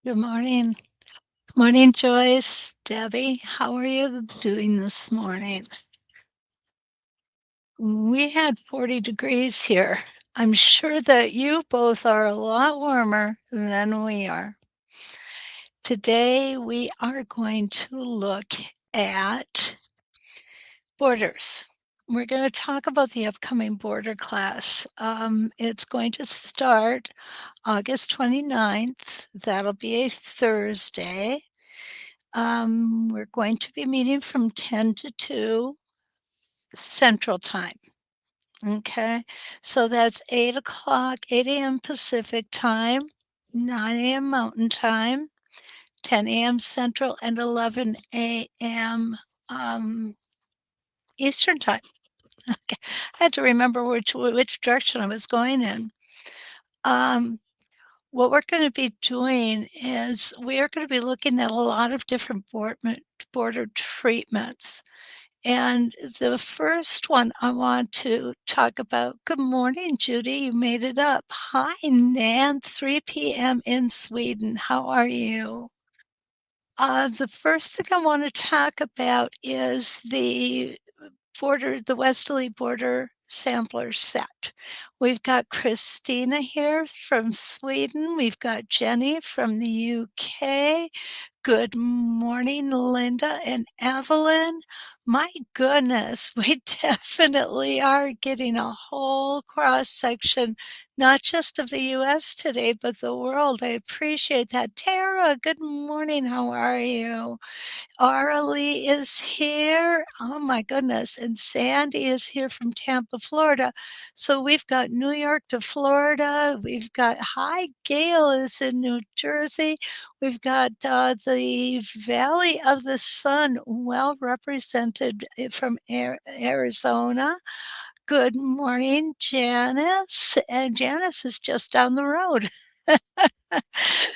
Good morning. Morning, Joyce. Debbie, how are you doing this morning? We had 40 degrees here. I'm sure that you both are a lot warmer than we are. Today, we are going to look at borders. We're going to talk about the upcoming border class. It's going to start August 29th. That'll be a Thursday. We're going to be meeting from 10 to 2 Central Time. Okay. So that's 8 o'clock, 8 a.m. Pacific Time, 9 a.m. Mountain Time, 10 a.m. Central, and 11 a.m. Eastern Time. Okay. I had to remember which direction I was going in. Um, what we're going to be doing is we are going to be looking at a lot of different border treatments. And the first one I want to talk about. Good morning, Judy. You made it up. Hi, Nan. 3 p.m. in Sweden. How are you? The first thing I want to talk about is the Westerly Border Sampler Set. We've got Christina here from Sweden. We've got Jenny from the UK. Good morning, Linda and Evelyn. My goodness, we definitely are getting a whole cross section, not just of the US today, but the world. I appreciate that. Tara, good morning. How are you? Arlie is here. Oh my goodness. And Sandy is here from Tampa, Florida. So we've got New York to Florida. We've got Hi, Gail is in New Jersey. We've got the Valley of the Sun well represented from Arizona. Good morning, Janice. And Janice is just down the road.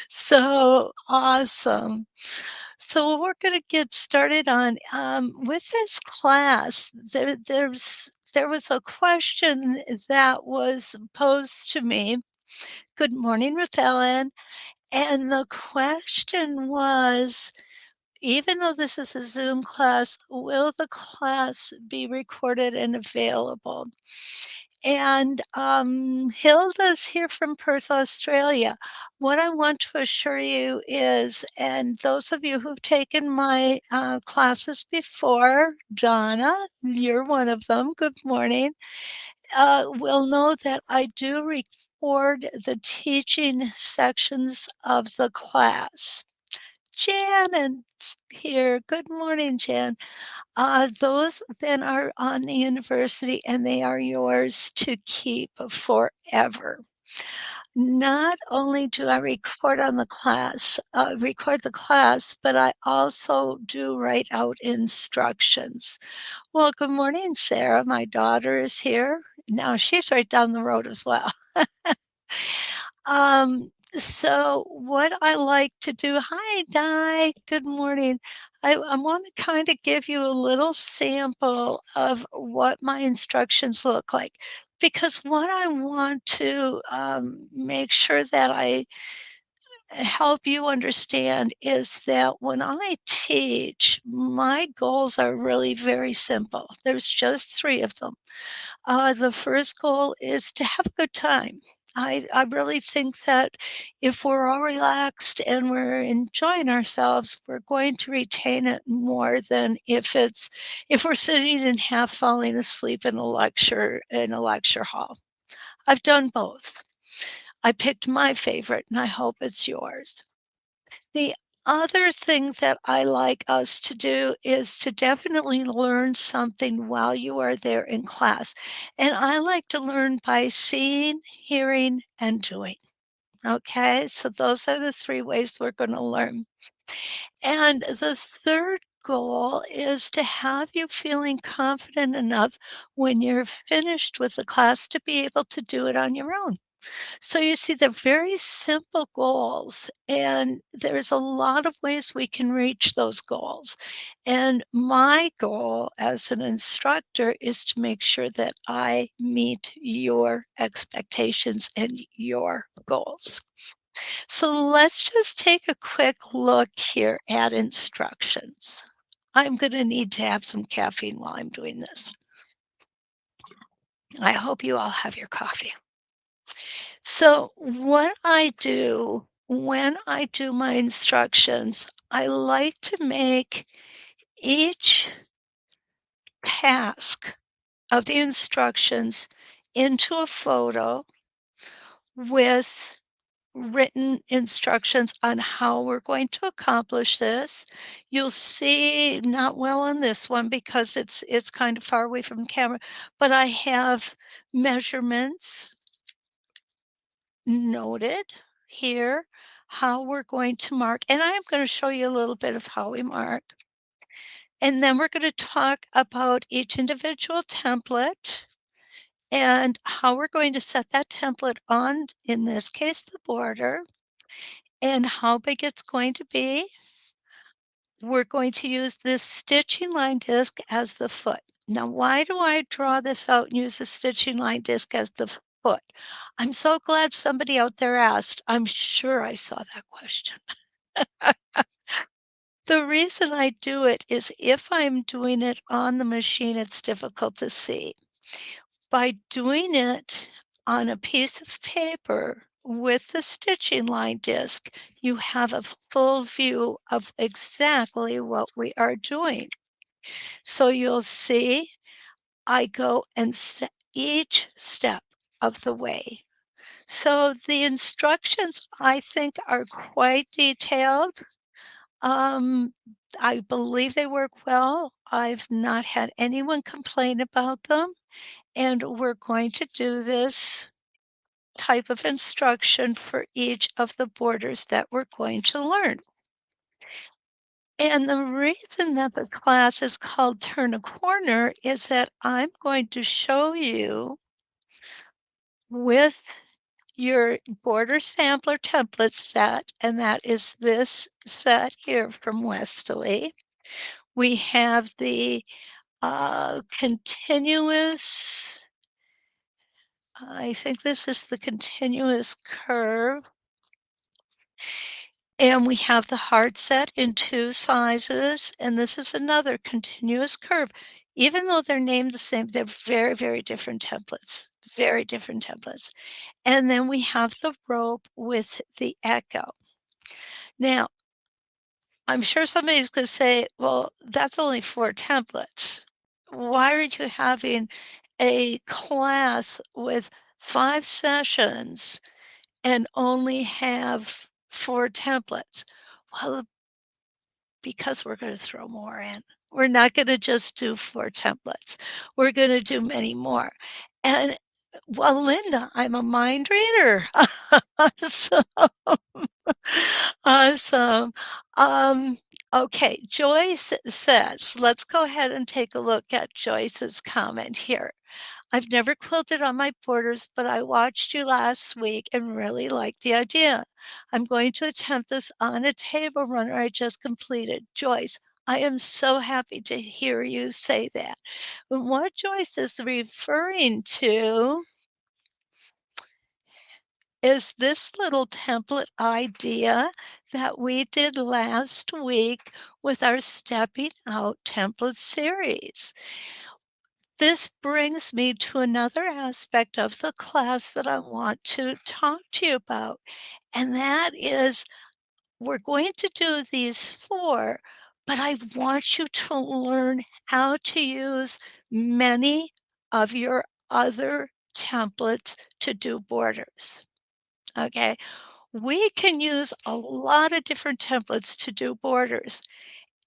So awesome. So we're going to get started on with this class. There was a question that was posed to me. Good morning, Ruth Ellen. And the question was, even though this is a Zoom class, will the class be recorded and available? And Hilda's here from Perth, Australia. What I want to assure you is, and those of you who've taken my classes before, Donna, you're one of them. Good morning. Will know that I do record the teaching sections of the class. Jan here. Good morning, Jan. Those then are on the university and they are yours to keep forever. Not only do I record the class, but I also do write out instructions. Well, good morning, Sarah. My daughter is here. Now she's right down the road as well. So what I like to do, hi, Di, good morning. I want to kind of give you a little sample of what my instructions look like because what I want to make sure that I help you understand is that when I teach, my goals are really very simple. There's just three of them. The first goal is to have a good time. I really think that if we're all relaxed and we're enjoying ourselves, we're going to retain it more than if we're sitting and half falling asleep in a lecture hall. I've done both. I picked my favorite and I hope it's yours. The other thing that I like us to do is to definitely learn something while you are there in class. And I like to learn by seeing, hearing, and doing. Okay, so those are the three ways we're going to learn. And the third goal is to have you feeling confident enough when you're finished with the class to be able to do it on your own. So you see, they're very simple goals, and there's a lot of ways we can reach those goals. And my goal as an instructor is to make sure that I meet your expectations and your goals. So let's just take a quick look here at instructions. I'm going to need to have some caffeine while I'm doing this. I hope you all have your coffee. So, what I do when I do my instructions, I like to make each task of the instructions into a photo with written instructions on how we're going to accomplish this. You'll see not well on this one because it's kind of far away from the camera, but I have measurements noted here, how we're going to mark, and I am going to show you a little bit of how we mark. And then we're going to talk about each individual template and how we're going to set that template on, in this case, the border, and how big it's going to be. We're going to use this stitching line disc as the foot. Now, why do I draw this out and use the stitching line disc as the foot? I'm so glad somebody out there asked. I'm sure I saw that question. The reason I do it is if I'm doing it on the machine, it's difficult to see. By doing it on a piece of paper with the stitching line disc, you have a full view of exactly what we are doing. So you'll see I go and set each step of the way. So the instructions, I think, are quite detailed. Um, I believe they work well. I've not had anyone complain about them, and we're going to do this type of instruction for each of the borders that we're going to learn. And the reason that the class is called Turn a Corner is that I'm going to show you with your border sampler template set, and that is this set here from Westerly. We have the continuous, I think this is the continuous curve. And we have the hard set in 2 sizes, and this is another continuous curve. Even though they're named the same, they're very, very different templates, very different templates. And then we have the rope with the echo. Now, I'm sure somebody's gonna say, "Well, that's only 4 templates. Why are you having a class with 5 sessions and only have 4 templates?" Well, because we're gonna throw more in. We're not gonna just do 4 templates. We're gonna do many more. And, well, Linda, I'm a mind reader. Awesome. Awesome. Um, okay, Joyce says, let's go ahead and take a look at Joyce's comment here. I've never quilted on my borders, but I watched you last week and really liked the idea. I'm going to attempt this on a table runner I just completed. Joyce, I am so happy to hear you say that. And what Joyce is referring to is this little template idea that we did last week with our Stepping Out template series. This brings me to another aspect of the class that I want to talk to you about, and that is we're going to do these 4, but I want you to learn how to use many of your other templates to do borders, okay? We can use a lot of different templates to do borders,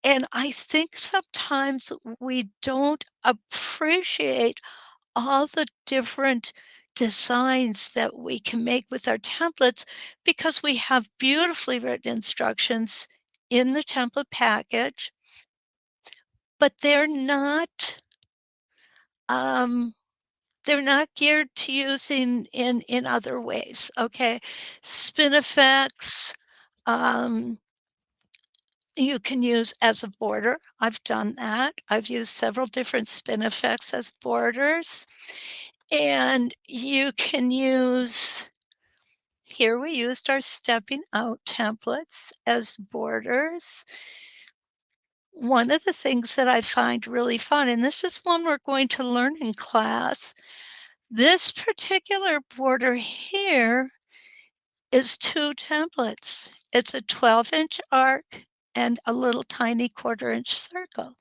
and I think sometimes we don't appreciate all the different designs that we can make with our templates because we have beautifully written instructions in the template package, but um, they're not geared to using in other ways, okay? Spin effects, um, you can use as a border. I've done that. I've used several different spin effects as borders. And you can use Here we used our stepping out templates as borders. One of the things that I find really fun, and this is one we're going to learn in class, this particular border here is 2 templates. It's a 12-inch arc and a little tiny 1/4-inch circle.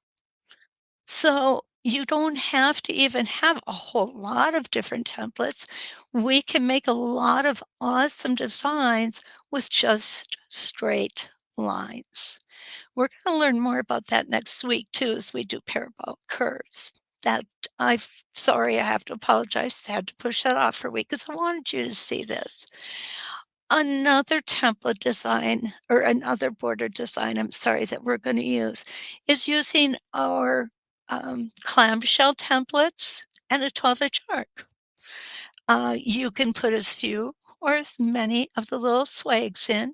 So you don't have to even have a whole lot of different templates. We can make a lot of awesome designs with just straight lines. We're gonna learn more about that next week too as we do parabolic curves. That sorry, I have to apologize. I had to push that off for a week because I wanted you to see this. Another template design or another border design, I'm sorry, that we're gonna use is using our, clamshell templates and a 12-inch arc. You can put as few or as many of the little swags in.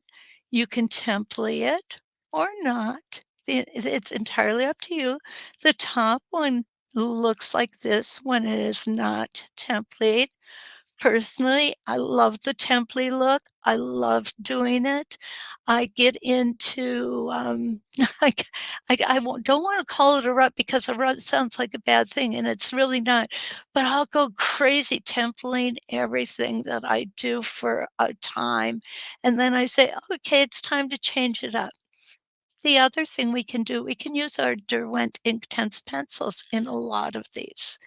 You can template it or not. It's entirely up to you. The top one looks like this when it is not template. Personally, I love the template look. I love doing it. I get into, I don't wanna call it a rut because a rut sounds like a bad thing, and it's really not, but I'll go crazy templating everything that I do for a time, and then I say, "Okay, it's time to change it up." The other thing we can do, we can use our Derwent Inktense pencils in a lot of these.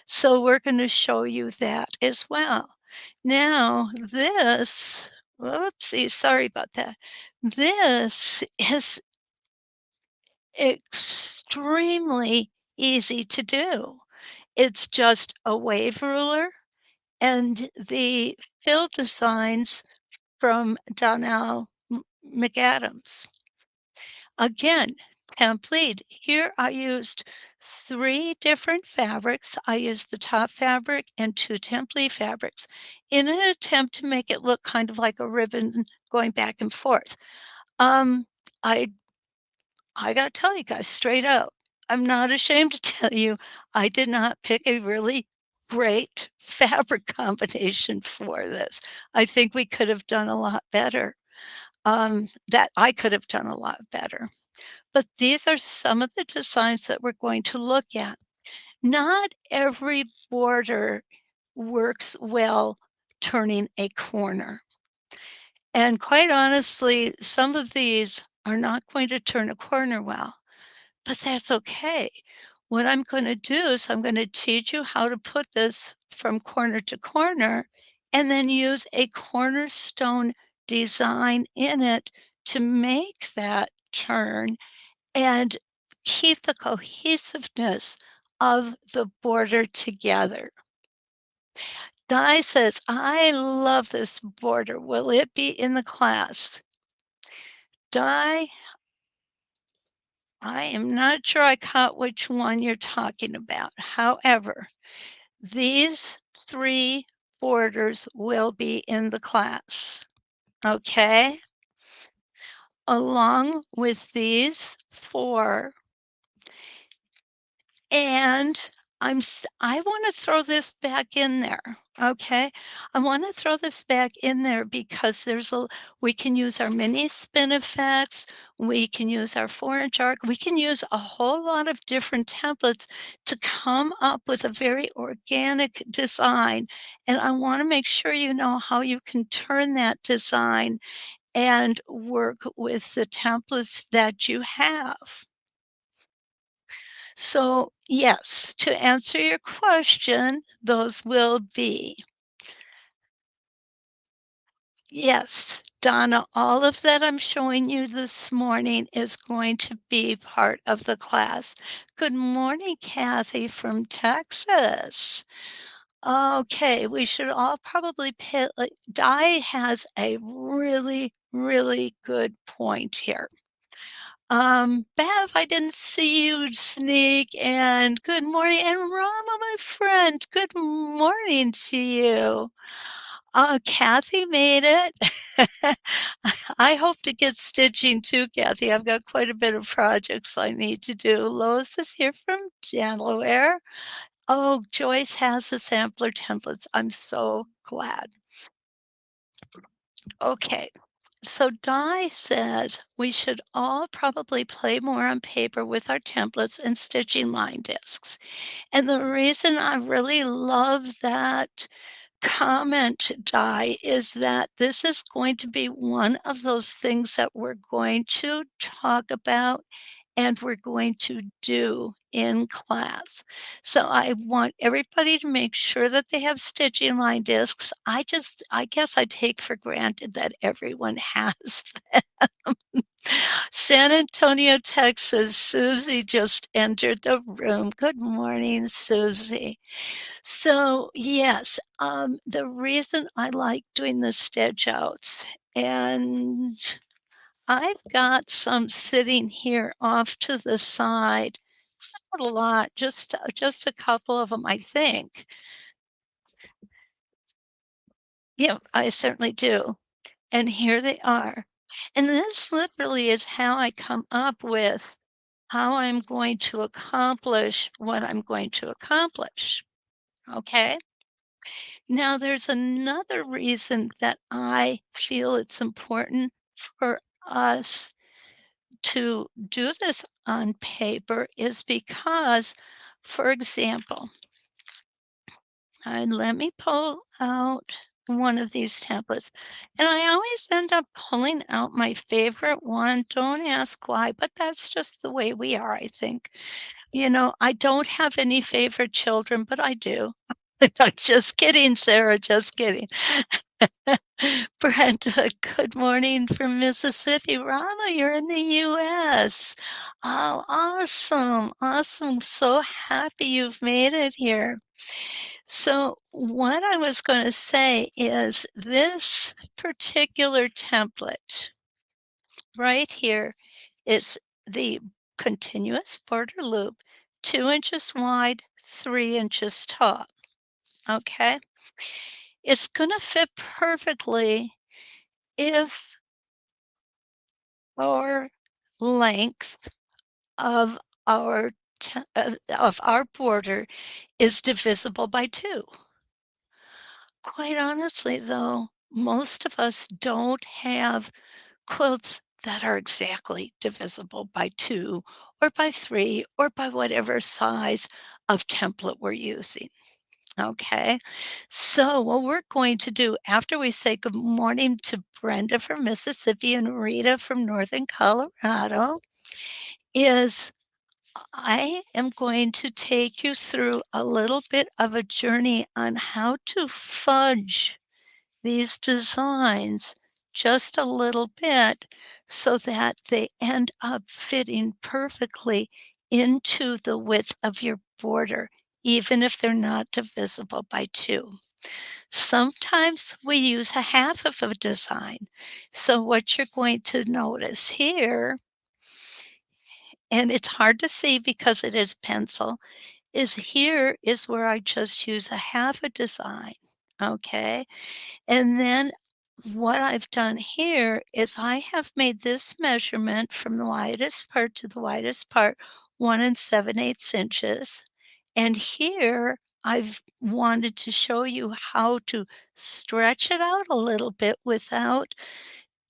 So we're gonna show you that as well. Now this whoopsie, sorry about that. This is extremely easy to do. It's just a wave ruler and the fill designs from Donnell McAdams. Again, template. Here I used 3 different fabrics. I used the top fabric and 2 template fabrics in an attempt to make it look kind of like a ribbon going back and forth. Um, I I gotta tell you guys straight up, I'm not ashamed to tell you I did not pick a really great fabric combination for this. I think we could have done a lot better. That I could have done a lot better. But these are some of the designs that we're going to look at. Not every border works well turning a corner. And quite honestly, some of these are not going to turn a corner well, but that's okay. What I'm going to do is I'm going to teach you how to put this from corner to corner and then use a cornerstone design in it to make that turn and keep the cohesiveness of the border together. Di says, "I love this border. Will it be in the class?" Di, I am not sure I caught which one you're talking about. However, these 3 borders will be in the class, okay? Along with these 4. And I wanna throw this back in there, okay? I wanna throw this back in there because we can use our mini spin effects, we can use our 4-inch arc, we can use a whole lot of different templates to come up with a very organic design, and I wanna make sure you know how you can turn that design and work with the templates that you have. So, yes, to answer your question, those will be yes, Donna, all of that I'm showing you this morning is going to be part of the class. Good morning, Kathy from Texas. Okay, we should all probably pay, like, Di has a really, really good point here. Bev, I didn't see you sneak, and good morning, and Rama, my friend, good morning to you. Kathy made it. I hope to get stitching too, Kathy. I've got quite a bit of projects I need to do. Lois is here from Delaware. Oh, Joyce has the sampler templates. I'm so glad. Okay. So Di says we should all probably play more on paper with our templates and stitching line discs. And the reason I really love that comment, Di, is that this is going to be one of those things that we're going to talk about and we're going to do in class. So I want everybody to make sure that they have stitching line discs. I guess I take for granted that everyone has them. San Antonio, Texas. Susie just entered the room. Good morning, Susie. So, yes, the reason I like doing the stitch outs, and I've got some sitting here off to the side. Not a lot, just a couple of them, I think. Yeah, I certainly do. And here they are. And this literally is how I come up with how I'm going to accomplish what I'm going to accomplish. Okay? Now, there's another reason that I feel it's important for us to do this on paper is because, for example, and let me pull out one of these templates. And I always end up pulling out my favorite one. Don't ask why, but that's just the way we are, I think. I don't have any favorite children, but I do. Just kidding, Sarah, just kidding. Brenda, good morning from Mississippi. Rama, you're in the US. Oh, awesome. Awesome. So happy you've made it here. So, what I was going to say is this particular template right here is the continuous border loop, 2 inches wide, 3 inches tall. Okay. It's going to fit perfectly if our length of of our border is divisible by 2. Quite honestly, though, most of us don't have quilts that are exactly divisible by 2 or by 3 or by whatever size of template we're using. Okay. So, what we're going to do after we say good morning to Brenda from Mississippi and Rita from Northern Colorado is I am going to take you through a little bit of a journey on how to fudge these designs just a little bit so that they end up fitting perfectly into the width of your border, even if they're not divisible by 2. Sometimes we use a half of a design. So what you're going to notice here, and it's hard to see because it is pencil, is here is where I just use a half a design, okay? And then what I've done here is I have made this measurement from the widest part to the widest part 1 7/8 inches. And here I've wanted to show you how to stretch it out a little bit without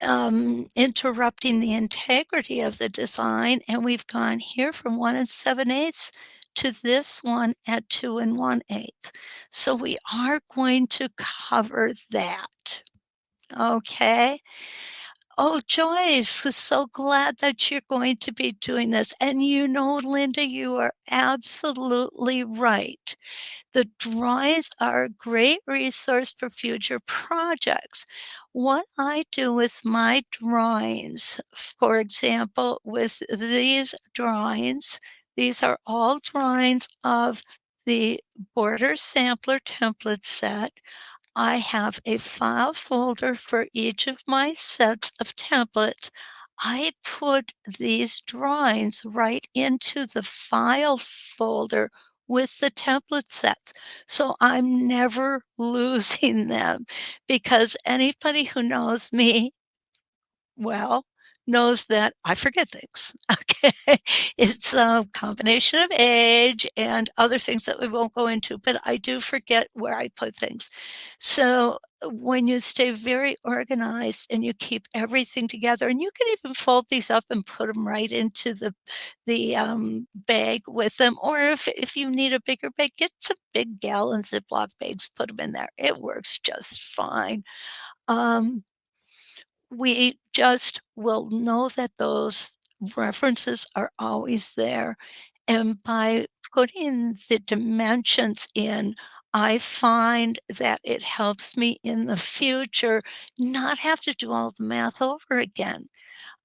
interrupting the integrity of the design. And we've gone here from 1 7/8 to this one at 2 1/8. So we are going to cover that. Okay. Oh, Joyce, so glad that you're going to be doing this. And Linda, you are absolutely right. The drawings are a great resource for future projects. What I do with my drawings, for example, with these drawings, these are all drawings of the Border Sampler template set. I have a file folder for each of my sets of templates. I put these drawings right into the file folder with the template sets. So I'm never losing them because anybody who knows me well knows that I forget things, okay? It's a combination of age and other things that we won't go into, but I do forget where I put things. So, when you stay very organized and you keep everything together, and you can even fold these up and put them right into the bag with them, or if you need a bigger bag, get some big gallon Ziploc bags, put them in there. It works just fine. Um, we just will know that those references are always there, and by putting the dimensions in, I find that it helps me in the future not have to do all the math over again.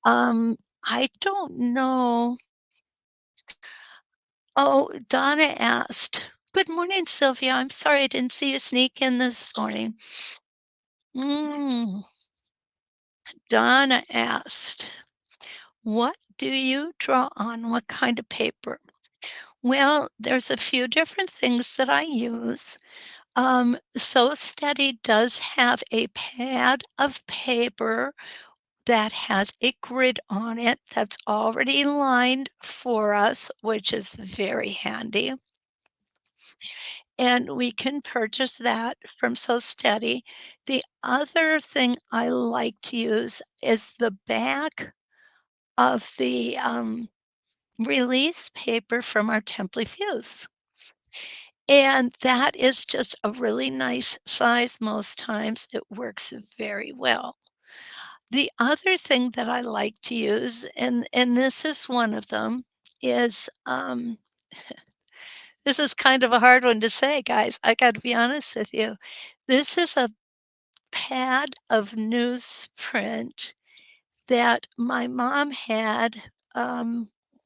I don't know. Oh, Donna asked, "Good morning, Sylvia. I'm sorry I didn't see you sneak in this morning." Mm, Donna asked, "What do you draw on? What kind of paper?" Well, there's a few different things that I use. So Steady does have a pad of paper that has a grid on it that's already lined for us, which is very handy. And we can purchase that from So Steady. The other thing I like to use is the back of the release paper from our Temply Fuse. And that is just a really nice size most times. It works very well. The other thing that I like to use, and this is one of them, is, this is kind of a hard one to say, guys, I gotta be honest with you. This is a pad of newsprint that my mom had,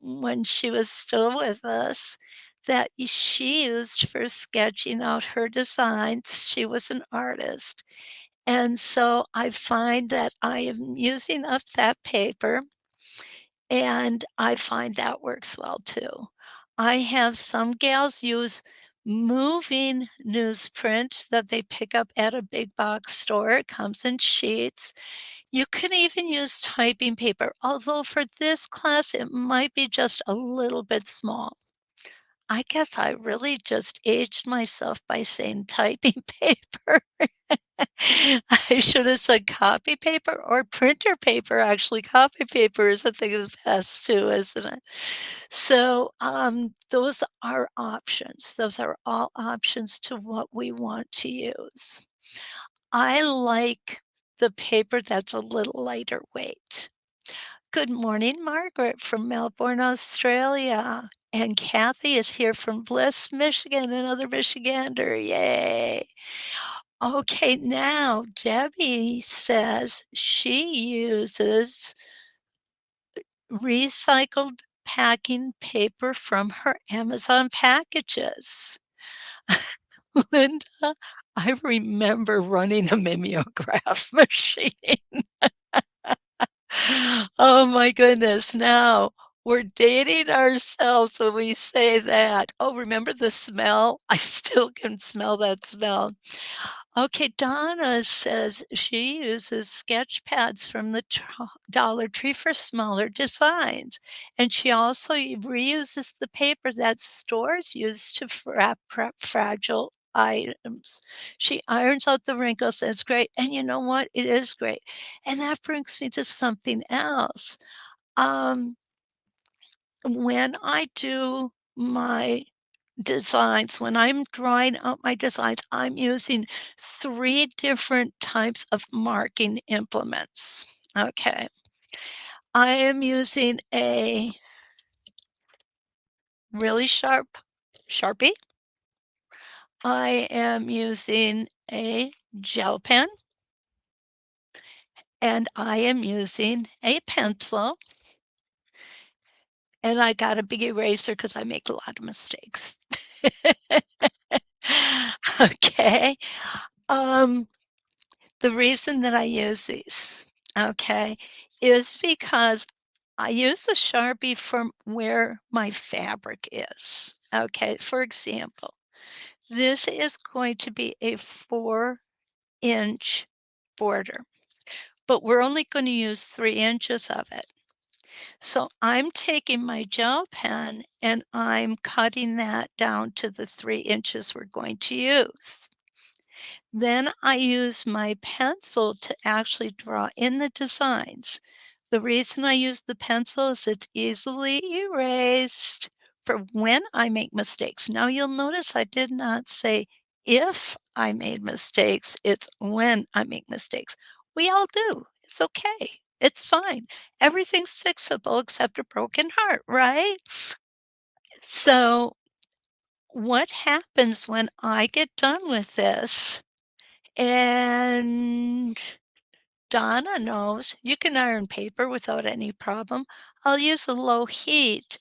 when she was still with us, that she used for sketching out her designs. She was an artist, and so I find that I am using up that paper, and I find that works well too. I have some gals use moving newsprint that they pick up at a big box store. It comes in sheets. You can even use typing paper, although for this class, it might be just a little bit small. I guess I really just aged myself by saying typing paper. I should have said copy paper or printer paper, actually. Copy paper is a thing of the past too, isn't it? So, those are options. Those are all options to what we want to use. I like the paper that's a little lighter weight. Good morning, Margaret from Melbourne, Australia. And Kathy is here from Bliss, Michigan, another Michigander. Yay. Okay, now Debbie says she uses recycled packing paper from her Amazon packages. Linda, I remember running a mimeograph machine. Oh my goodness. Now we're dating ourselves when we say that. Oh, remember the smell? I still can smell that smell. Okay, Donna says she uses sketch pads from the Dollar Tree for smaller designs. And she also reuses the paper that stores use to wrap fragile items. She irons out the wrinkles. That's great. And you know what? It is great. And that brings me to something else. Um, when I do my designs, when I'm drawing out my designs, I'm using 3 different types of marking implements. Okay. I am using a really sharp Sharpie. I am using a gel pen, and I am using a pencil, and I got a big eraser because I make a lot of mistakes. Okay. Um, the reason that I use these, okay, is because I use the Sharpie from where my fabric is. Okay, for example, this is going to be a 4-inch border. but we're only gonna use 3 inches of it. So I'm taking my gel pen and I'm cutting that down to the 3 inches we're going to use. Then I use my pencil to actually draw in the designs. The reason I use the pencil is it's easily erased for when I make mistakes. Now you'll notice I did not say if I made mistakes, it's when I make mistakes. We all do. It's okay. It's fine. Everything's fixable except a broken heart, right? So, what happens when I get done with this and Donna knows you can iron paper without any problem. I'll use a low heat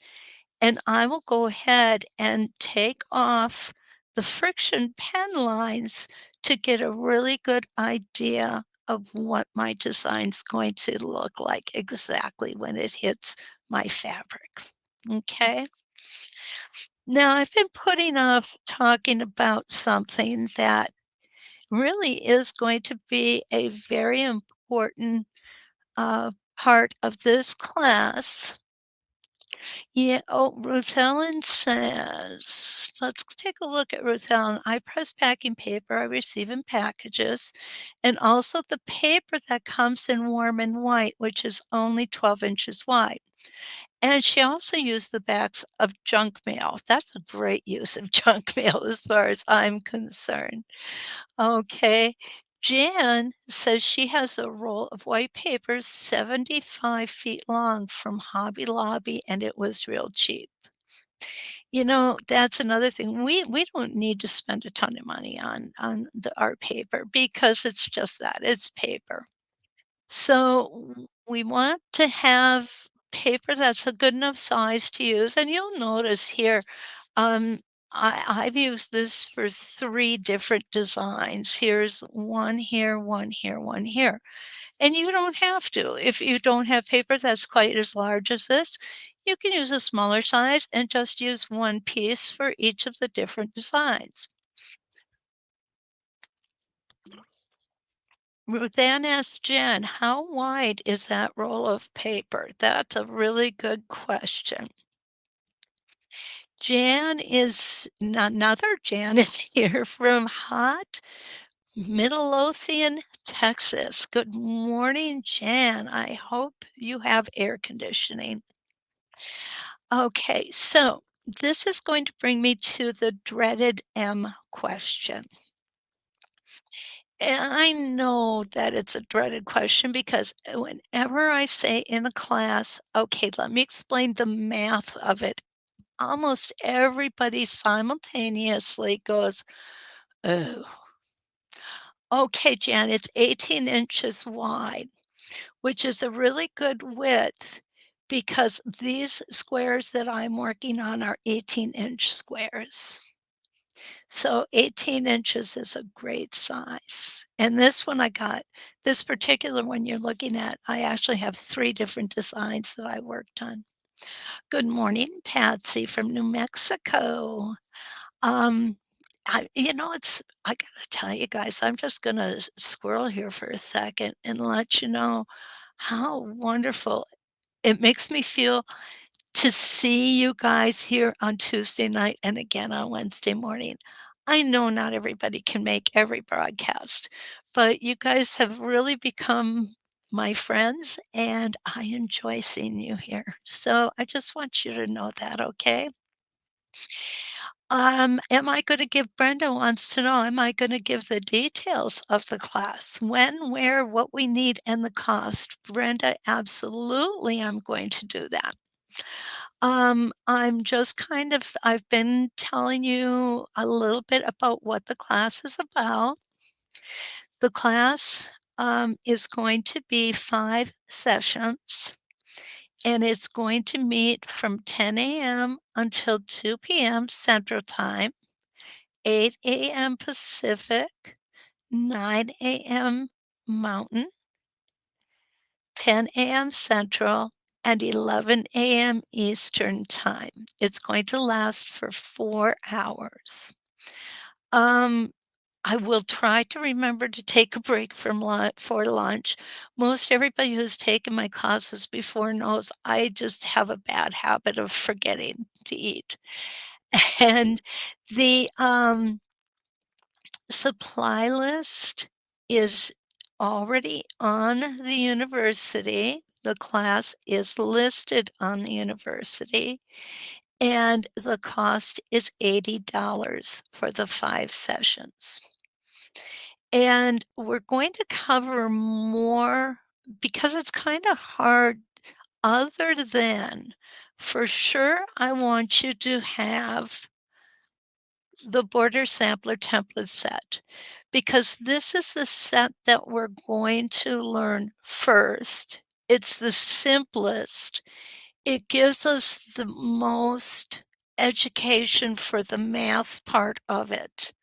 and I will go ahead and take off the friction pen lines to get a really good idea of what my design's going to look like exactly when it hits my fabric. Okay. Now I've been putting off talking about something that really is going to be a very important part of this class. Yeah, oh, Ruth Ellen says, let's take a look at Ruth Ellen. I press packing paper I receive in packages, and also the paper that comes in warm and white, which is only 12 inches wide. And she also used the backs of junk mail. That's a great use of junk mail as far as I'm concerned. Okay. Jan says she has a roll of white paper 75 feet long from Hobby Lobby, and it was real cheap. You know, that's another thing. We don't need to spend a ton of money on our paper because it's just that, it's paper. So we want to have paper that's a good enough size to use, and you'll notice here, um, I've used this for 3 different designs. Here's one here, one here, one here. And you don't have to. If you don't have paper that's quite as large as this, you can use a smaller size and just use one piece for each of the different designs. Then asked Jen, how wide is that roll of paper? That's a really good question. Another Jan is here from hot Midlothian, Texas. Good morning, Jan. I hope you have air conditioning. Okay, so this is going to bring me to the dreaded M question. And I know that it's a dreaded question because whenever I say in a class, okay, let me explain the math of it, almost everybody simultaneously goes, oh, okay, Jan, it's 18 inches wide, which is a really good width because these squares that I'm working on are 18-inch squares. So 18 inches is a great size. And this particular one you're looking at, I actually have 3 different designs that I worked on. Good morning, Patsy from New Mexico. Um, I gotta tell you guys, I'm just gonna squirrel here for a second and let you know how wonderful it makes me feel to see you guys here on Tuesday night and again on Wednesday morning. I know not everybody can make every broadcast, but you guys have really become my friends, and I enjoy seeing you here. So I just want you to know that, okay? Am I gonna give Brenda wants to know, am I gonna give the details of the class? When, where, what we need, and the cost? Brenda, absolutely, I'm going to do that. I've been telling you a little bit about what the class is about. The class, is going to be 5 sessions, and it's going to meet from 10 a.m. until 2 p.m. Central Time, 8 a.m. Pacific, 9 a.m. Mountain, 10 a.m. Central, and 11 a.m. Eastern Time. It's going to last for 4 hours. Um, I will try to remember to take a break from for lunch. Most everybody who's taken my classes before knows I just have a bad habit of forgetting to eat. And the, supply list is already on the university. The class is listed on the university, and the cost is $80 for the 5 sessions. And we're going to cover more because it's kinda hard other than for sure, I want you to have the border sampler template set because this is the set that we're going to learn first. It's the simplest. It gives us the most education for the math part of it.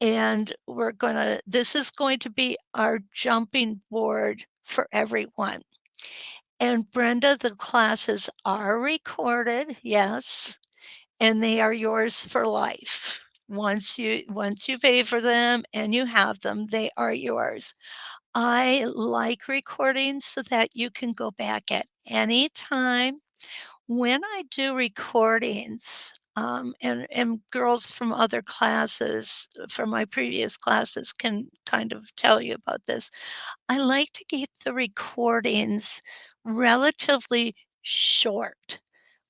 And this is going to be our jumping board for everyone. And Brenda, the classes are recorded, yes, and they are yours for life. Once you pay for them and you have them, they are yours. I like recordings so that you can go back at any time. When I do recordings, and girls from other classes, from my previous classes can kind of tell you about this. I like to keep the recordings relatively short.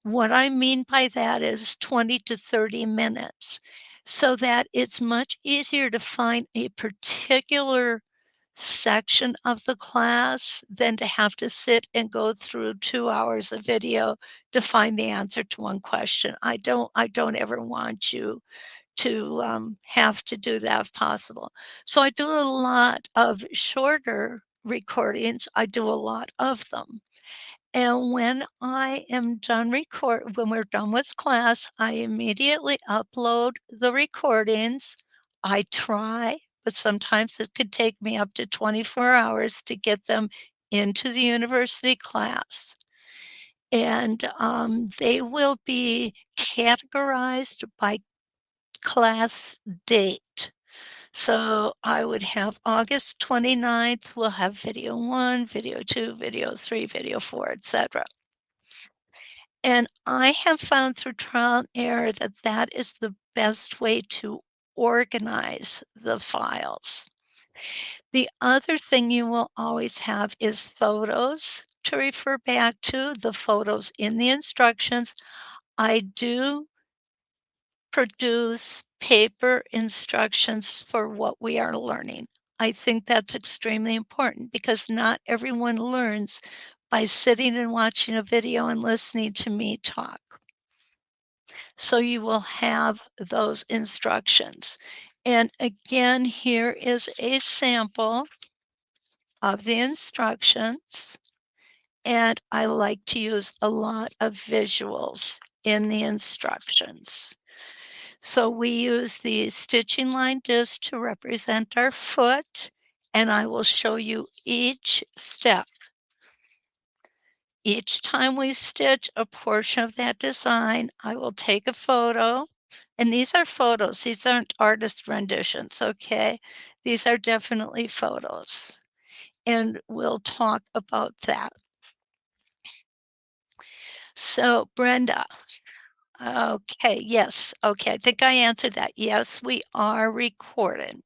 What I mean by that is 20 to 30 minutes, so that it's much easier to find a particular section of the class than to have to sit and go through 2 hours of video to find the answer to one question. I don't ever want you to, have to do that if possible. So I do a lot of shorter recordings. I do a lot of them. And when we're done with class, I immediately upload the recordings. I try, but sometimes it could take me up to 24 hours to get them into the university class. And, they will be categorized by class date. So I would have August 29th, we'll have video 1, video 2, video 3, video 4, etc. And I have found through trial and error that that is the best way to organize the files. The other thing you will always have is photos to refer back to, the photos in the instructions. I do produce paper instructions for what we are learning. I think that's extremely important because not everyone learns by sitting and watching a video and listening to me talk. So you will have those instructions. And again, here is a sample of the instructions. And I like to use a lot of visuals in the instructions. So we use the stitching line disc to represent our foot, and I will show you each step. Each time we stitch a portion of that design, I will take a photo, and these are photos. These aren't artist renditions, okay? These are definitely photos, and we'll talk about that. So, Brenda, okay, yes, okay, I think I answered that. Yes, we are recorded.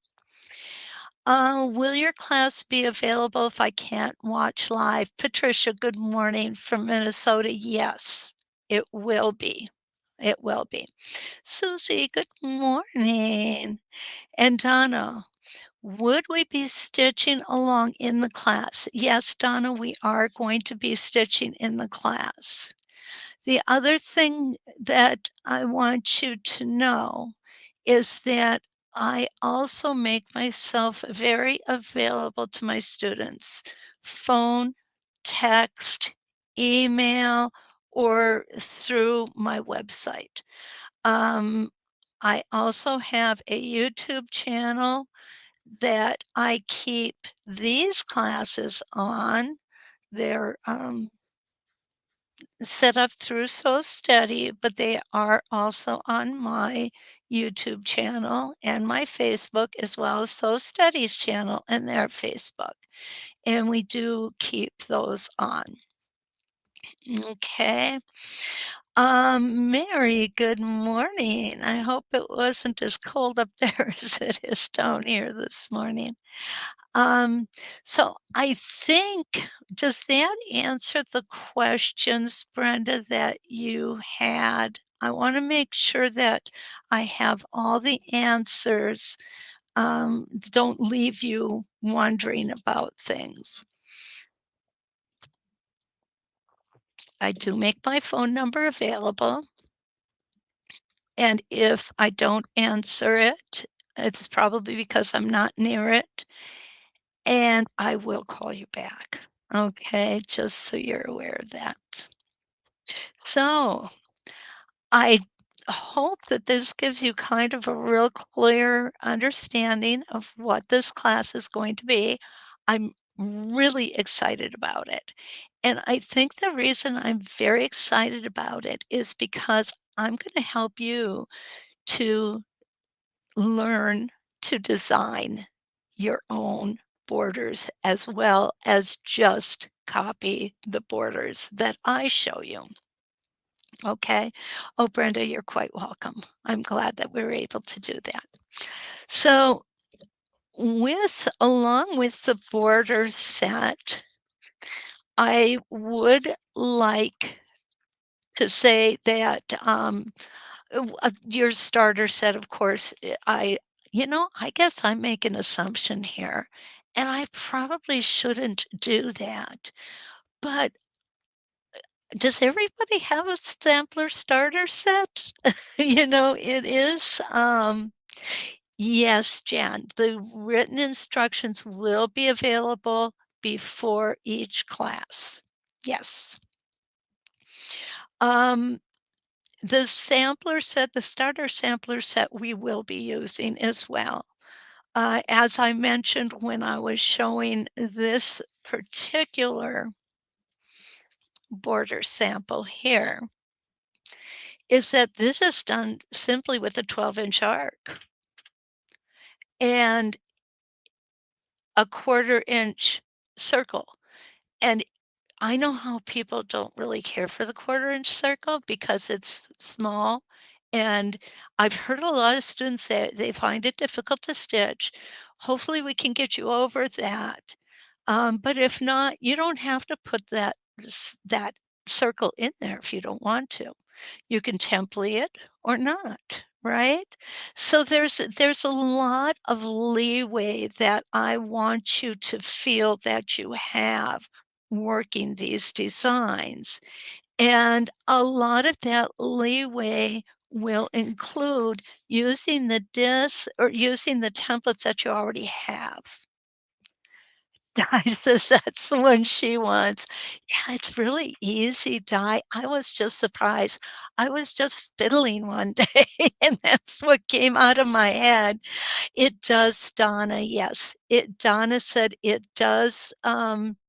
Will your class be available if I can't watch live? Patricia, good morning from Minnesota. Yes, it will be. It will be. Susie, good morning. And Donna, would we be stitching along in the class? Yes, Donna, we are going to be stitching in the class. The other thing that I want you to know is that I also make myself very available to my students. Phone, text, email, or through my website. Um, I also have a YouTube channel that I keep these classes on. They're set up through So Steady, but they are also on my YouTube channel and my Facebook, as well as Sew Studies channel and their Facebook, and we do keep those on. Okay. Mary, good morning. I hope it wasn't as cold up there as it is down here this morning. Um, so I think, does that answer the questions, Brenda, that you had? I want to make sure that I have all the answers. Don't leave you wondering about things. I do make my phone number available. And if I don't answer it, it's probably because I'm not near it, and I will call you back. Okay, just so you're aware of that. So, I hope that this gives you kind of a real clear understanding of what this class is going to be. I'm really excited about it. And I think the reason I'm very excited about it is because I'm going to help you to learn to design your own borders as well as just copy the borders that I show you. Okay. Oh, Brenda, you're quite welcome. I'm glad that we were able to do that. So, along with the border set, I would like to say that your starter set, of course, I guess I make an assumption here, and I probably shouldn't do that. But does everybody have a sampler starter set? It is. Yes, Jan, the written instructions will be available before each class. Yes. Um, the starter sampler set we will be using as well. As I mentioned when I was showing this particular border sample here, is that this is done simply with a 12-inch arc and a 1/4 inch circle. And I know how people don't really care for the 1/4 inch circle because it's small, and I've heard a lot of students say they find it difficult to stitch. Hopefully, we can get you over that. But if not, you don't have to put that circle in there if you don't want to. You can template it or not, right? So there's a lot of leeway that I want you to feel that you have working these designs. And a lot of that leeway will include using the discs or using the templates that you already have. Di says that's the one she wants. Yeah, it's really easy, Di. I was just surprised. I was just fiddling one day, and that's what came out of my head. It does, Donna, yes. Donna said it does,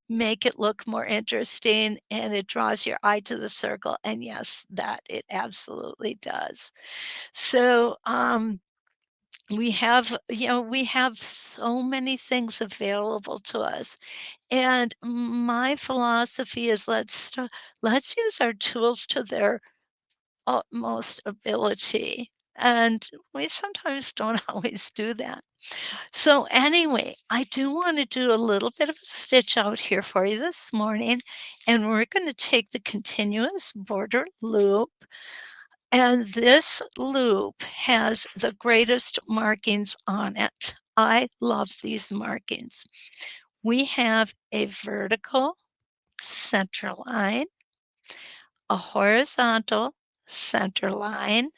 make it look more interesting, and it draws your eye to the circle, and yes, that it absolutely does. So, we have so many things available to us. And my philosophy is let's use our tools to their utmost ability. And we sometimes don't always do that. So anyway, I do want to do a little bit of a stitch out here for you this morning. And we're going to take the continuous border loop. And this loop has the greatest markings on it. I love these markings. We have a vertical center line, a horizontal center line.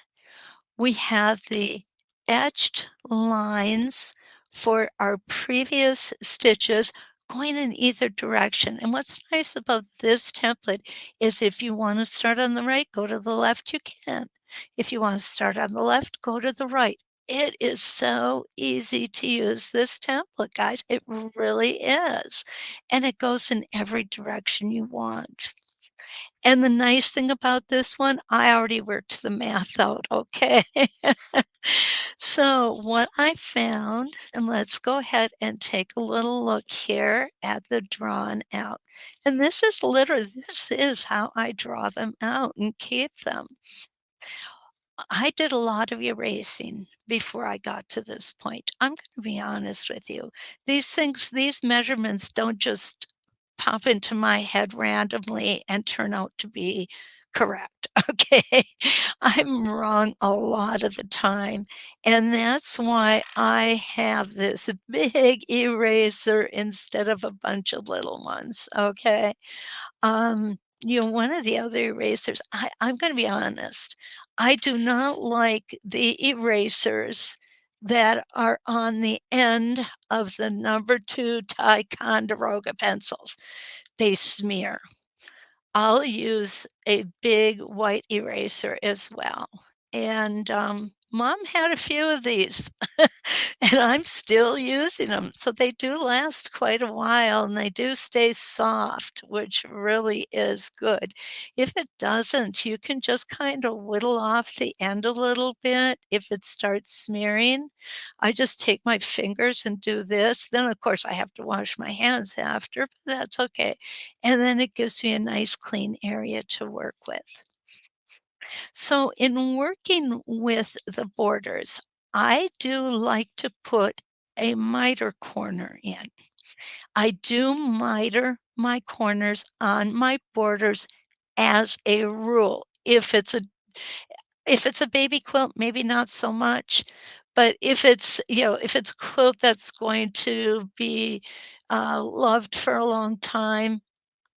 We have the etched lines for our previous stitches going in either direction. And what's nice about this template is if you want to start on the right, go to the left, you can. If you want to start on the left, go to the right. It is so easy to use this template, guys. It really is. And it goes in every direction you want. And the nice thing about this one, I already worked the math out, okay? So what I found, and let's go ahead and take a little look here at the drawn out. And this is how I draw them out and keep them. I did a lot of erasing before I got to this point. I'm gonna be honest with you. These measurements don't just pop into my head randomly and turn out to be correct, okay? I'm wrong a lot of the time, and that's why I have this big eraser instead of a bunch of little ones, okay? One of the other erasers, I'm gonna be honest, I do not like the erasers that are on the end of the number 2 Ticonderoga pencils. They smear. I'll use a big white eraser as well. And, mom had a few of these, and I'm still using them. So they do last quite a while and they do stay soft, which really is good. If it doesn't, you can just kind of whittle off the end a little bit if it starts smearing. I just take my fingers and do this. Then, of course, I have to wash my hands after, but that's okay. And then it gives me a nice clean area to work with. So in working with the borders, I do like to put a miter corner in. I do miter my corners on my borders as a rule. If it's a baby quilt, maybe not so much, but if it's a quilt that's going to be, loved for a long time,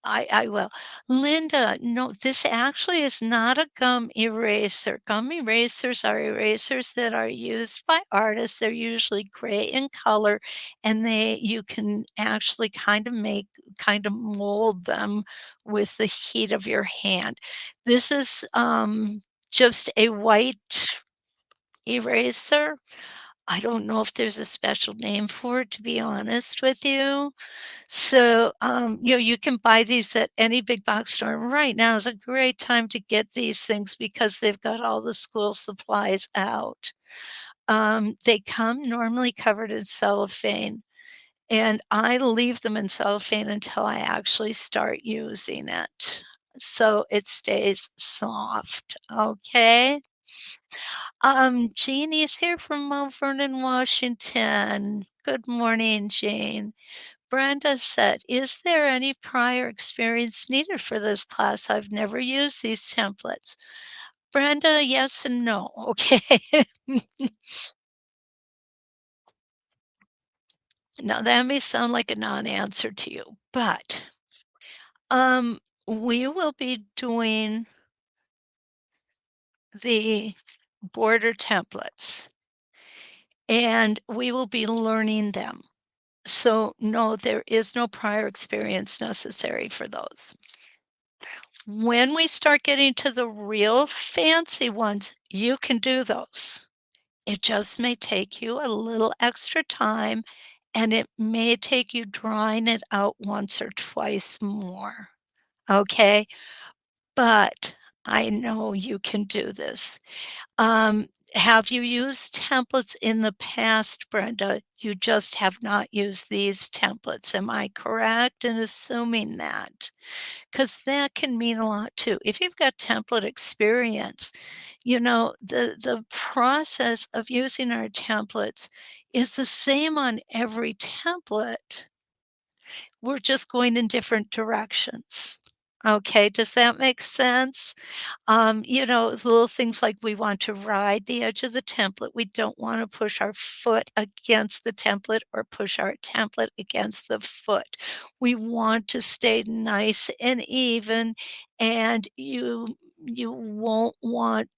I will. Linda, no, this actually is not a gum eraser. Gum erasers are erasers that are used by artists. They're usually gray in color, and you can actually kind of mold them with the heat of your hand. This is just a white eraser. I don't know if there's a special name for it, to be honest with you. So, you can buy these at any big box store. Right now is a great time to get these things because they've got all the school supplies out. They come normally covered in cellophane, and I leave them in cellophane until I actually start using it. So it stays soft, okay? Jeannie's here from Mount Vernon, Washington. Good morning, Jane. Brenda said, "Is there any prior experience needed for this class? I've never used these templates." Brenda, yes and no, okay? Now that may sound like a non-answer to you, but, we will be doing the border templates, and we will be learning them. So, no, there is no prior experience necessary for those. When we start getting to the real fancy ones, you can do those. It just may take you a little extra time, and it may take you drawing it out once or twice more, okay? But I know you can do this. Have you used templates in the past, Brenda? You just have not used these templates. Am I correct in assuming that? Because that can mean a lot too. If you've got template experience, the process of using our templates is the same on every template. We're just going in different directions. Okay, does that make sense? Little things like we want to ride the edge of the template. We don't want to push our foot against the template or push our template against the foot. We want to stay nice and even, and you won't want,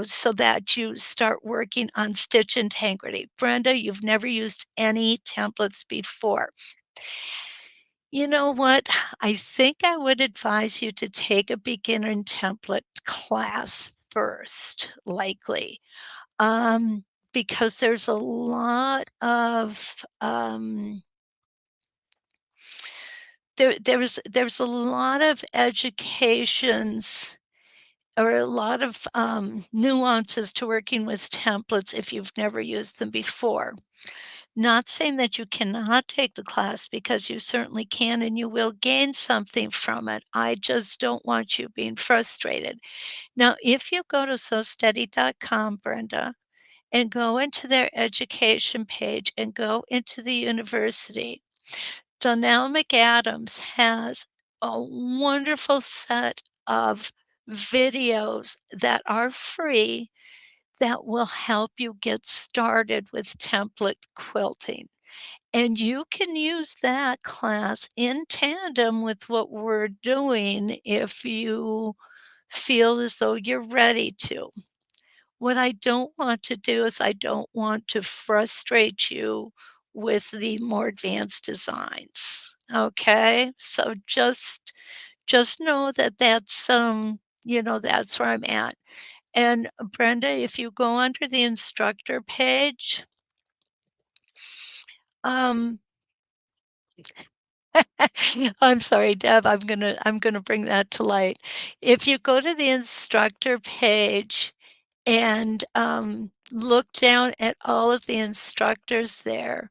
so that you start working on stitch integrity. Brenda, you've never used any templates before. You know what? I think I would advise you to take a beginner template class first, likely, because there's a lot of there's a lot of educations or a lot of, nuances to working with templates if you've never used them before. Not saying that you cannot take the class because you certainly can and you will gain something from it. I just don't want you being frustrated. Now, if you go to SoSteady.com, Brenda, and go into their education page and go into the university, Donnell McAdams has a wonderful set of videos that are free that will help you get started with template quilting. And you can use that class in tandem with what we're doing if you feel as though you're ready to. What I don't want to do is I don't want to frustrate you with the more advanced designs, okay? So just know that that's, that's where I'm at. And Brenda, if you go under the instructor page, um I'm sorry, Deb, I'm gonna bring that to light. If you go to the instructor page and, look down at all of the instructors there,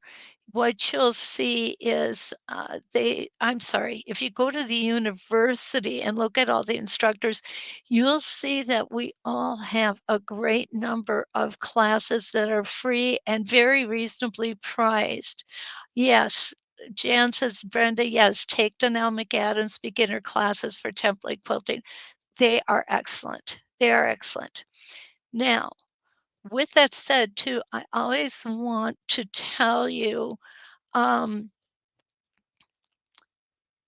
what you'll see is, I'm sorry, if you go to the university and look at all the instructors, you'll see that we all have a great number of classes that are free and very reasonably priced. Yes, Jan says, "Brenda, yes, take Donnell McAdams beginner classes for template quilting." They are excellent. They are excellent. Now, with that said too, I always want to tell you, um,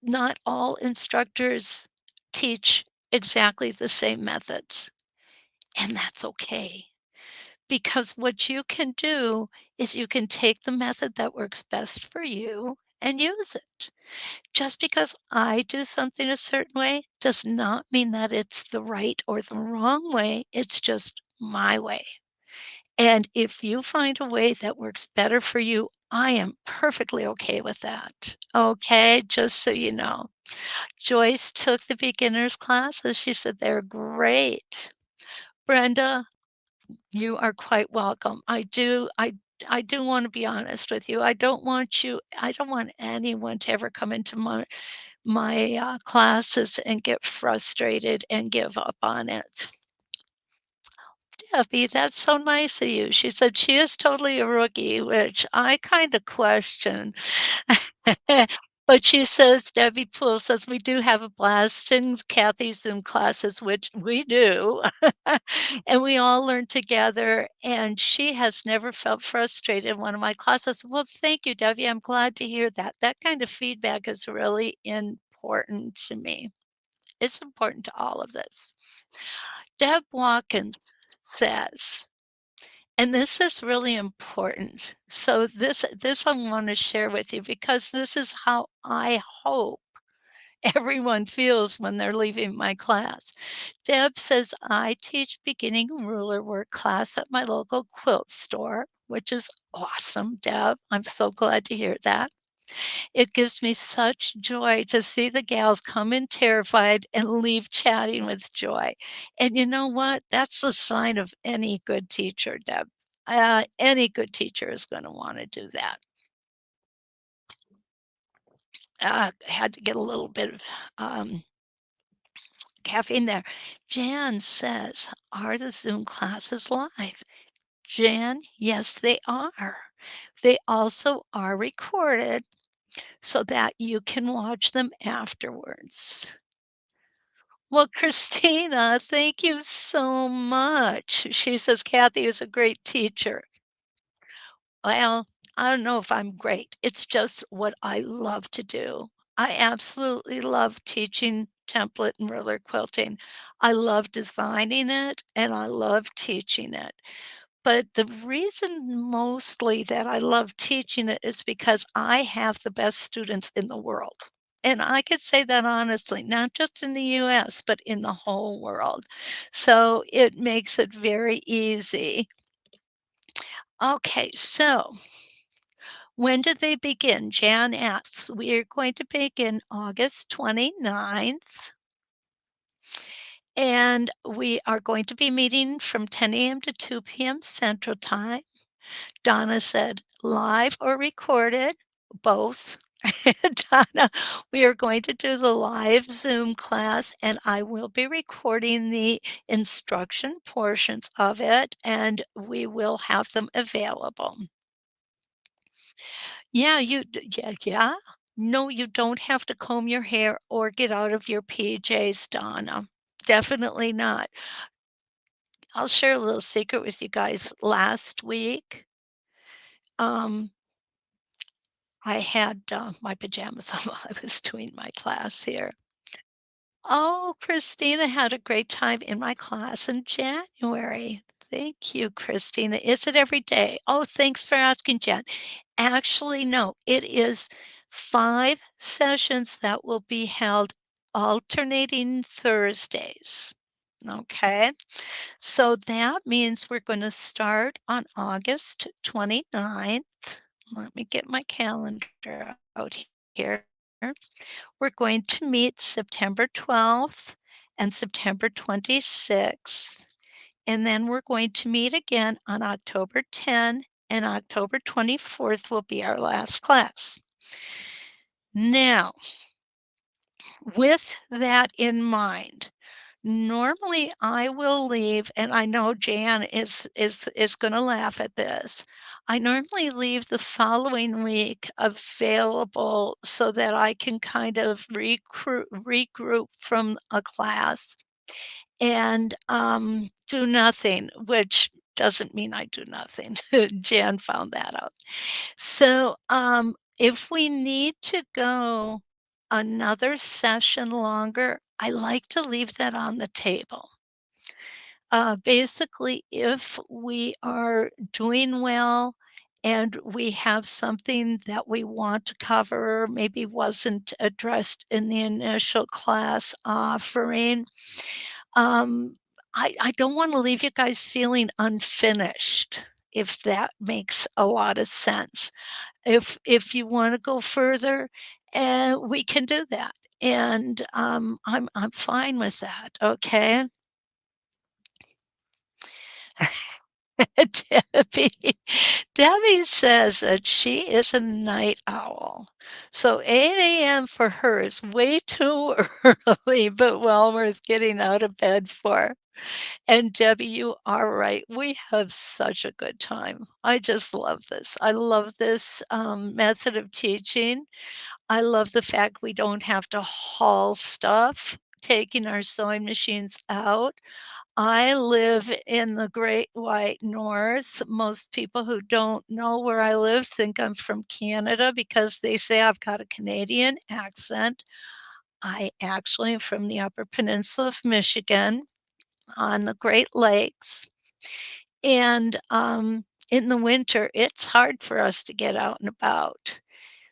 not all instructors teach exactly the same methods, and that's okay. Because what you can do is you can take the method that works best for you and use it. Just because I do something a certain way does not mean that it's the right or the wrong way. It's just my way. And if you find a way that works better for you, I am perfectly okay with that. Okay, just so you know. Joyce took the beginners classes. She said they're great. Brenda, you are quite welcome. I do want to be honest with you. I don't want anyone to ever come into my classes and get frustrated and give up on it. Debbie, that's so nice of you. She said she is totally a rookie, which I kind of question. But she says, Debbie Poole says, we do have a blast in Kathy's Zoom classes, which we do. And we all learn together. And she has never felt frustrated in one of my classes. Well, thank you, Debbie. I'm glad to hear that. That kind of feedback is really important to me. It's important to all of this. Deb Watkins says, and this is really important. So this I want to share with you because this is how I hope everyone feels when they're leaving my class. Deb says, I teach beginning ruler work class at my local quilt store, which is awesome, Deb. I'm so glad to hear that. It gives me such joy to see the gals come in terrified and leave chatting with joy. And you know what? That's the sign of any good teacher, Deb. Any good teacher is going to want to do that. I had to get a little bit of caffeine there. Jan says, are the Zoom classes live? Jan, yes, they are. They also are recorded so that you can watch them afterwards. Well, Christina, thank you so much. She says Kathy is a great teacher. Well, I don't know if I'm great. It's just what I love to do. I absolutely love teaching template and ruler quilting. I love designing it and I love teaching it. But the reason mostly that I love teaching it is because I have the best students in the world. And I could say that honestly, not just in the US, but in the whole world. So it makes it very easy. Okay, so When do they begin? Jan asks. We are going to begin August 29th, and we are going to be meeting from 10 a.m. to 2 p.m. Central Time. Donna said, live or recorded? Both. Donna, we are going to do the live Zoom class, and I will be recording the instruction portions of it, and we will have them available. Yeah. No, you don't have to comb your hair or get out of your PJs, Donna. Definitely not. I'll share a little secret with you guys. Last week, um, I had, my pajamas on while I was doing my class here. Oh, Christina had a great time in my class in January. Thank you, Christina. Is it every day? Oh, thanks for asking, Jen. Actually, no, it is 5 sessions that will be held alternating Thursdays. Okay? So that means we're gonna start on August 29th. Let me get my calendar out here. We're going to meet September 12th and September 26th, and then we're going to meet again on October 10, and October 24th will be our last class. Now, with that in mind, normally I will leave, and I know Jan is gonna laugh at this. I normally leave the following week available so that I can kind of regroup from a class and, do nothing, which doesn't mean I do nothing. Jan found that out. So, if we need to go another session longer, I like to leave that on the table. Basically, if we are doing well and we have something that we want to cover, maybe wasn't addressed in the initial class offering, I don't want to leave you guys feeling unfinished, if that makes a lot of sense. If you want to go further, we can do that, and I'm fine with that. Okay. Debbie Debbie says that she is a night owl. So 8 a.m. for her is way too early, but well worth getting out of bed for. And Debbie, you are right. We have such a good time. I just love this. I love this method of teaching. I love the fact we don't have to haul stuff, taking our sewing machines out. I live in the Great White North. Most people who don't know where I live think I'm from Canada because they say I've got a Canadian accent. I actually am from the Upper Peninsula of Michigan on the Great Lakes. And in the winter, it's hard for us to get out and about.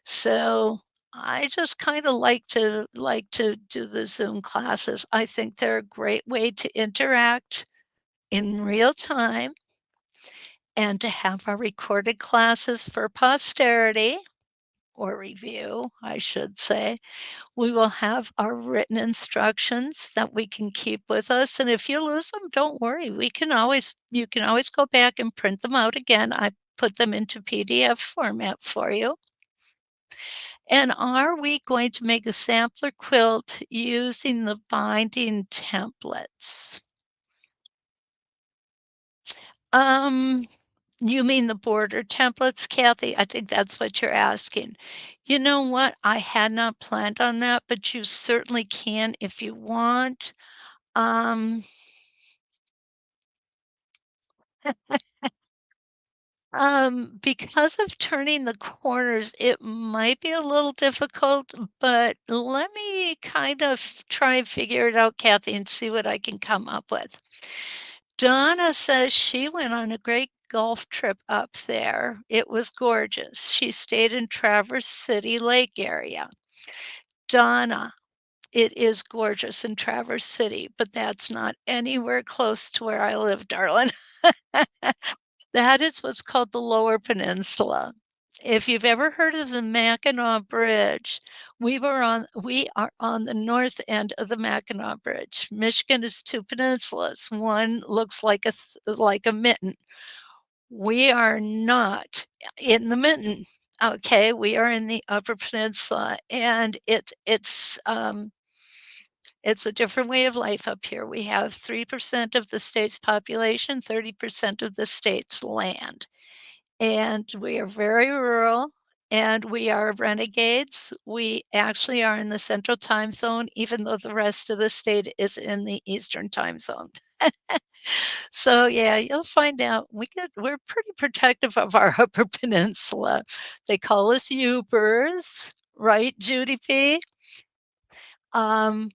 So I just kind of like to do the Zoom classes. I think they're a great way to interact in real time and to have our recorded classes for posterity or review, I should say. We will have our written instructions that we can keep with us. And if you lose them, don't worry. You can always go back and print them out again. I put them into PDF format for you. And are we going to make a sampler quilt using the binding templates? Um, you mean the border templates, Kathy? I think that's what you're asking. You know what? I had not planned on that, but you certainly can if you want. Um, because of turning the corners, it might be a little difficult, but let me kind of try and figure it out, Kathy, and see what I can come up with. Donna says she went on a great golf trip up there. It was gorgeous. She stayed in Traverse City Lake area. Donna, it is gorgeous in Traverse City, but that's not anywhere close to where I live, darling. That is what's called the Lower Peninsula. If you've ever heard of the Mackinac Bridge, we are on the north end of the Mackinac Bridge. Michigan is two peninsulas. One looks like a mitten. We are not in the mitten. Okay, we are in the Upper Peninsula, and it's a different way of life up here. We have 3% of the state's population, 30% of the state's land. And we are very rural, and we are renegades. We actually are in the Central Time Zone, even though the rest of the state is in the Eastern Time Zone. So, yeah, you'll find out we're pretty protective of our Upper Peninsula. They call us Yoopers, right, Judy P? Um,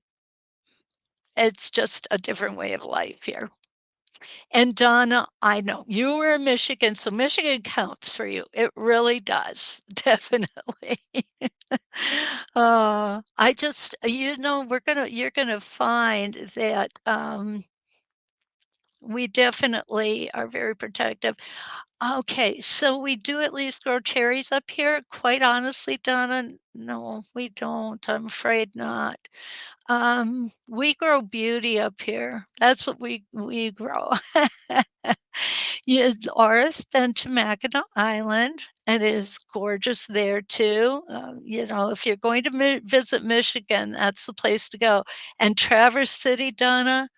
it's just a different way of life here. And Donna, I know you were in Michigan, so Michigan counts for you. It really does, definitely. I just, you're gonna find that we definitely are very protective. Okay, so we do at least grow cherries up here. Quite honestly, Donna, no, we don't. I'm afraid not. We grow beauty up here. That's what we grow. Yeah, Laura's been to Mackinac Island, and it is gorgeous there too. If you're going to visit Michigan, that's the place to go. And Traverse City, Donna,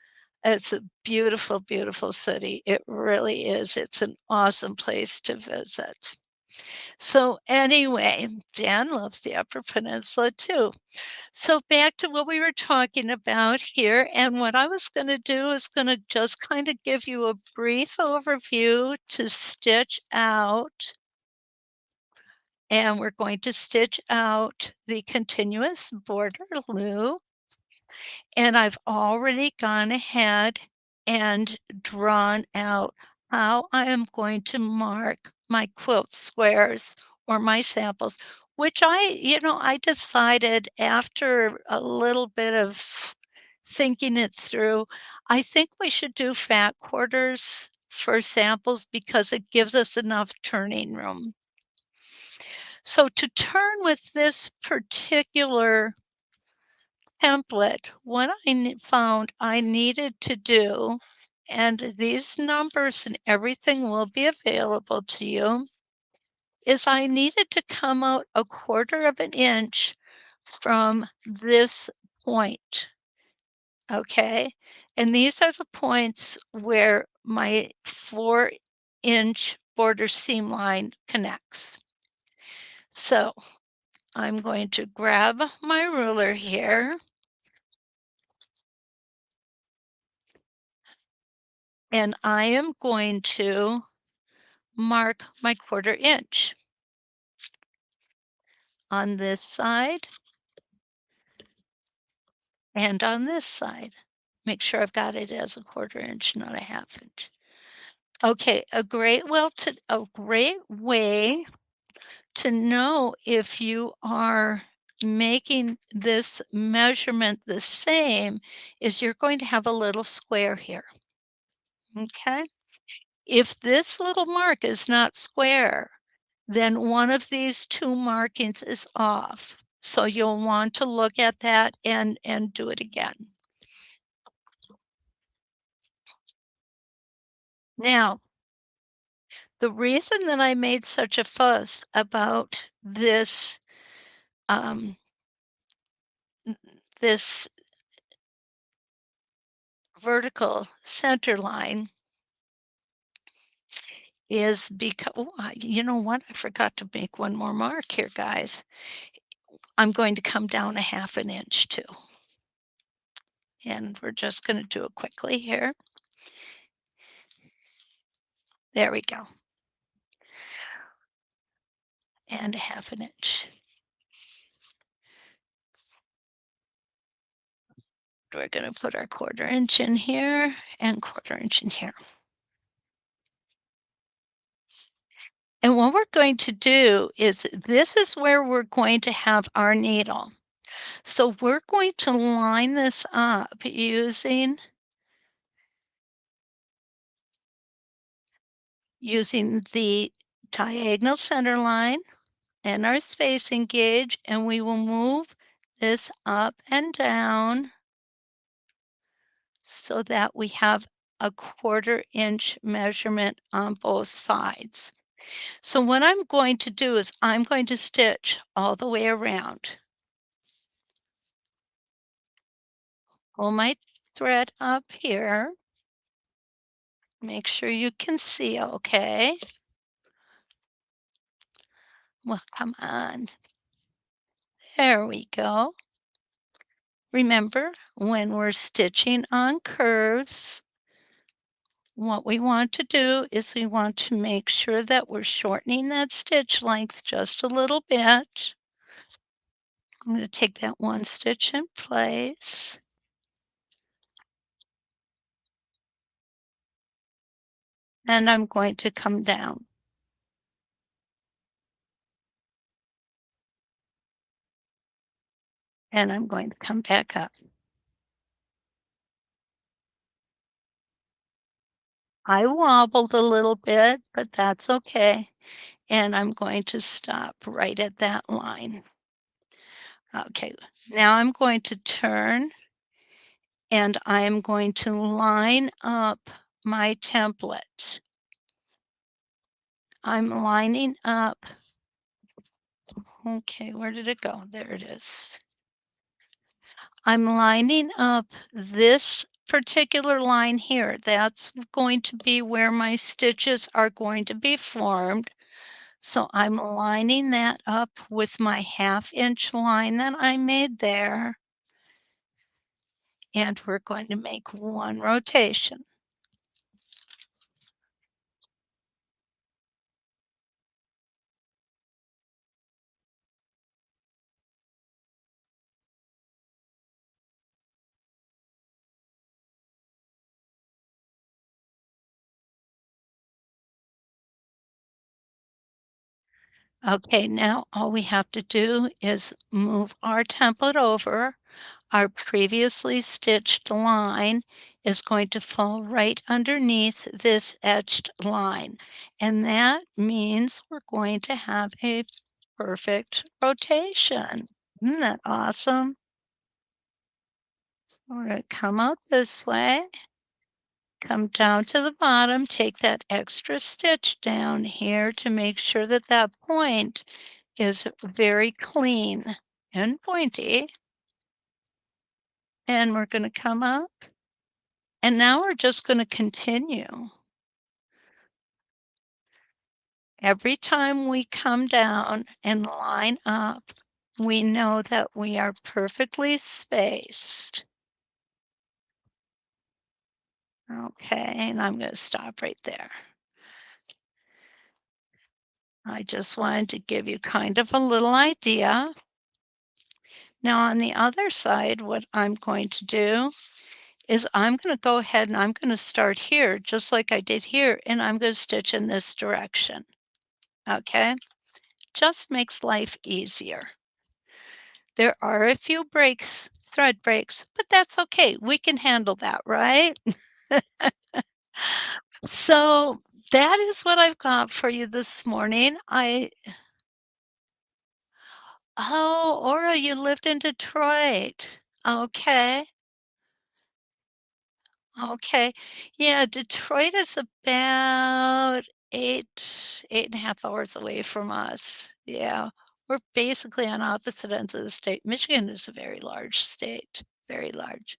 it's a beautiful, beautiful city. It really is. It's an awesome place to visit. So anyway, Dan loves the Upper Peninsula too. So back to what we were talking about here, and what I was going to do is going to just kind of give you a brief overview to stitch out, and we're going to stitch out the continuous border loop. And I've already gone ahead and drawn out how I am going to mark my quilt squares or my samples, which I decided after a little bit of thinking it through, I think we should do fat quarters for samples because it gives us enough turning room. So to turn with this particular template, what I found I needed to do, and these numbers and everything will be available to you, is I needed to come out 1/4 of an inch from this point, okay? And these are the points where my 4-inch border seam line connects. So I'm going to grab my ruler here, and I am going to mark my 1/4 inch on this side and on this side. Make sure I've got it as a 1/4 inch, not a 1/2 inch. Okay, a great way to know if you are making this measurement the same is you're going to have a little square here. Okay? If this little mark is not square, then one of these two markings is off. So you'll want to look at that and do it again. Now, the reason that I made such a fuss about um, this vertical center line is because, you know what? I forgot to make one more mark here, guys. I'm going to come down a 1/2 an inch too. And we're just going to do it quickly here. There we go. And a 1/2 an inch. We're going to put our 1/4 inch in here and 1/4 inch in here. And what we're going to do is this is where we're going to have our needle. So we're going to line this up using the diagonal center line and our spacing gauge, and we will move this up and down so that we have a 1/4 inch measurement on both sides. So what I'm going to do is I'm going to stitch all the way around. Pull my thread up here. Make sure you can see okay. Well, come on. There we go. Remember, when we're stitching on curves, what we want to do is we want to make sure that we're shortening that stitch length just a little bit. I'm going to take that one stitch in place, and I'm going to come down, and I'm going to come back up. I wobbled a little bit, but that's okay. And I'm going to stop right at that line. Okay, now I'm going to turn and I'm going to line up my template. I'm lining up. Okay, where did it go? There it is. I'm lining up this particular line here. That's going to be where my stitches are going to be formed. So I'm lining that up with my 1/2 inch line that I made there. And we're going to make one rotation. Okay, now all we have to do is move our template over. Our previously stitched line is going to fall right underneath this edged line. And that means we're going to have a perfect rotation. Isn't that awesome? So we're going to come out this way, come down to the bottom, take that extra stitch down here to make sure that that point is very clean and pointy. And we're going to come up. And now we're just going to continue. Every time we come down and line up, we know that we are perfectly spaced. Okay, and I'm going to stop right there. I just wanted to give you kind of a little idea. Now on the other side, what I'm going to do is I'm going to go ahead and I'm going to start here just like I did here, and I'm going to stitch in this direction. Okay? Just makes life easier. There are a few breaks, thread breaks, but that's okay. We can handle that, right? So that is what I've got for you this morning. Oh, Aura, you lived in Detroit. Okay. Okay. Yeah, Detroit is about 8.5 hours away from us. Yeah. We're basically on opposite ends of the state. Michigan is a very large state, very large.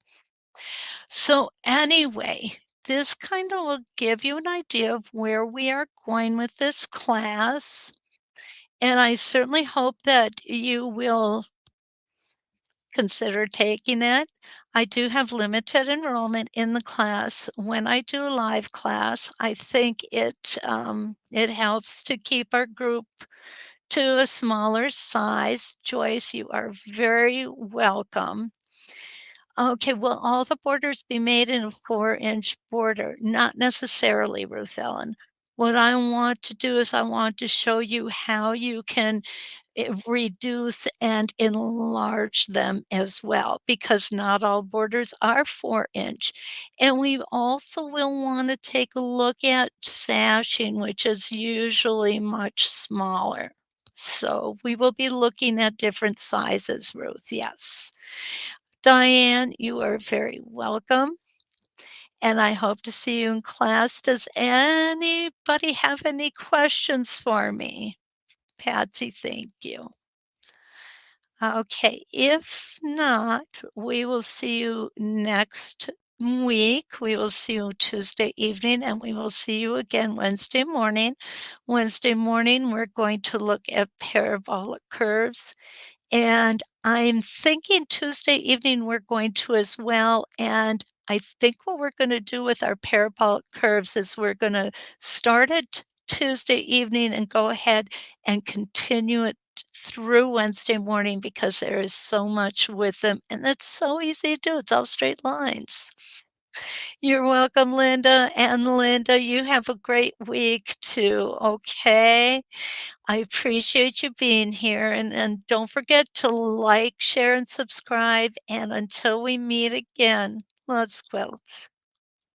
So anyway, this kind of will give you an idea of where we are going with this class. And I certainly hope that you will consider taking it. I do have limited enrollment in the class. When I do a live class, I think it helps to keep our group to a smaller size. Joyce, you are very welcome. Okay, will all the borders be made in a 4-inch border? Not necessarily, Ruth Ellen. What I want to do is I want to show you how you can reduce and enlarge them as well, because not all borders are 4-inch. And we also will want to take a look at sashing, which is usually much smaller. So we will be looking at different sizes, Ruth, yes. Diane, you are very welcome, and I hope to see you in class. Does anybody have any questions for me? Patsy, thank you. Okay, if not, we will see you next week. We will see you Tuesday evening, and we will see you again Wednesday morning. Wednesday morning, we're going to look at parabolic curves. And I'm thinking Tuesday evening we're going to as well. And I think what we're going to do with our parabolic curves is we're going to start it Tuesday evening and go ahead and continue it through Wednesday morning because there is so much with them. And it's so easy to do. It's all straight lines. You're welcome, Linda. And Linda, you have a great week too. Okay. I appreciate you being here, and don't forget to like, share, and subscribe, and until we meet again, let's quilt.